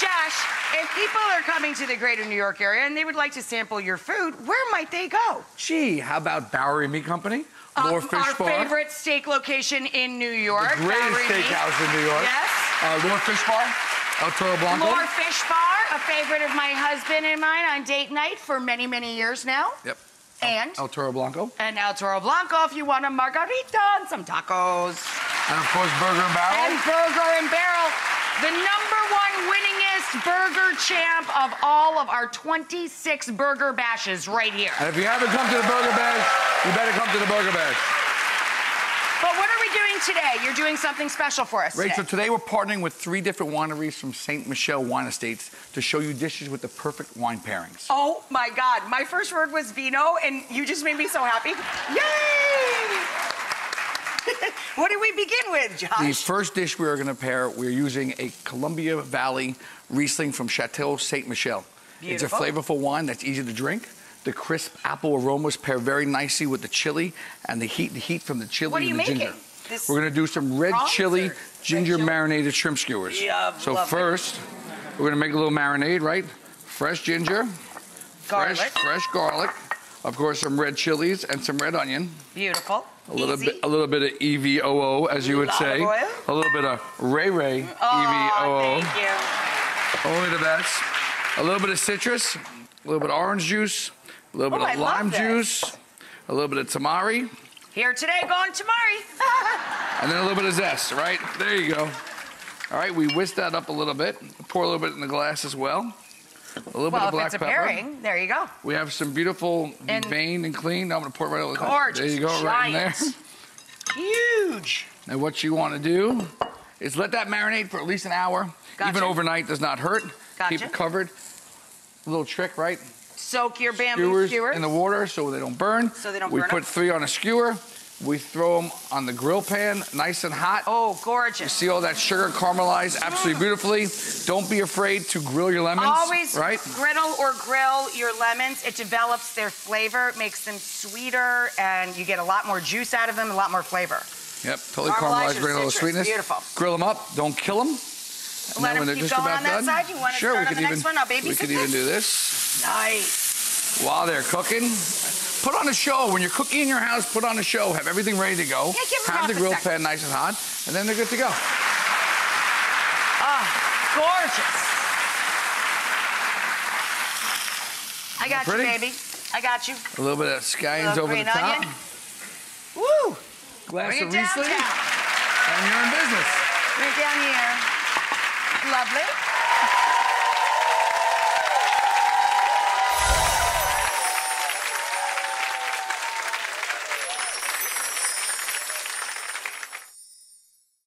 Josh, if people are coming to the greater New York area and they would like to sample your food, where might they go? Gee, how about Bowery Meat Company? Lore Fish Our Bar. favorite steak location in New York. The greatest steakhouse in New York. Yes. Lore Fish Bar. El Toro Blanco. Lore Fish Bar, a favorite of my husband and mine on date night for many, many years now. Yep. And? El Toro Blanco. And El Toro Blanco if you want a margarita and some tacos. And of course, Burger and Barrel. And Burger and Barrel. The #1 winningest burger champ of all of our 26 burger bashes right here. And if you haven't come to the Burger Bash, you better come to the Burger Bash. But what are we doing today? You're doing something special for us Rachel, today we're partnering with 3 different wineries from St. Michel Wine Estates to show you dishes with the perfect wine pairings. Oh my God, my first word was vino and you just made me so happy. Yay! What do we begin with, Josh? The first dish we are going to pair, we're using a Columbia Valley Riesling from Chateau St. Michel. Beautiful. It's a flavorful wine that's easy to drink. The crisp apple aromas pair very nicely with the chili and the heat from the chili and the ginger. We're going to do some red chili, ginger marinated shrimp skewers. Yeah, so first, we're going to make a little marinade, right? Fresh ginger, fresh garlic, of course some red chilies and some red onion. Beautiful. A little bit of EVOO, as you would say. A little bit of Ray EVOO. Thank you. Only the best. A little bit of citrus, a little bit of orange juice, a little bit of lime juice, a little bit of tamari. Here today, gone tamari. And then a little bit of zest, right? There you go. All right, we whisk that up a little bit. Pour a little bit in the glass as well. A little bit of black pepper. Pairing, there you go. We have some beautiful veined and clean. I'm going to pour it right over the glass. There you go, right in there. Huge. And what you want to do is let that marinate for at least an hour. Gotcha. Even overnight does not hurt. Gotcha. Keep it covered. A little trick, right? Soak your bamboo skewers in the water so they don't burn. So they don't burn. We put 3 on a skewer. We throw them on the grill pan, nice and hot. Oh, gorgeous. You see all that sugar caramelized absolutely beautifully. Don't be afraid to grill your lemons. Always grill your lemons. It develops their flavor, makes them sweeter, and you get a lot more juice out of them, a lot more flavor. Yep, totally caramelized, bring a little sweetness. Beautiful. Grill them up, don't kill them. Let them keep going on that side. You want to start on the next one? I'll babysit this. We could even do this. Nice. While they're cooking. Put on a show. When you're cooking in your house, put on a show. Have everything ready to go. Yeah, have the grill pan nice and hot, and then they're good to go. Ah, gorgeous. I got you, baby. I got you. A little bit of scallions over the top. Woo! Glass of Riesling, and you're in business. Bring it down here. Lovely.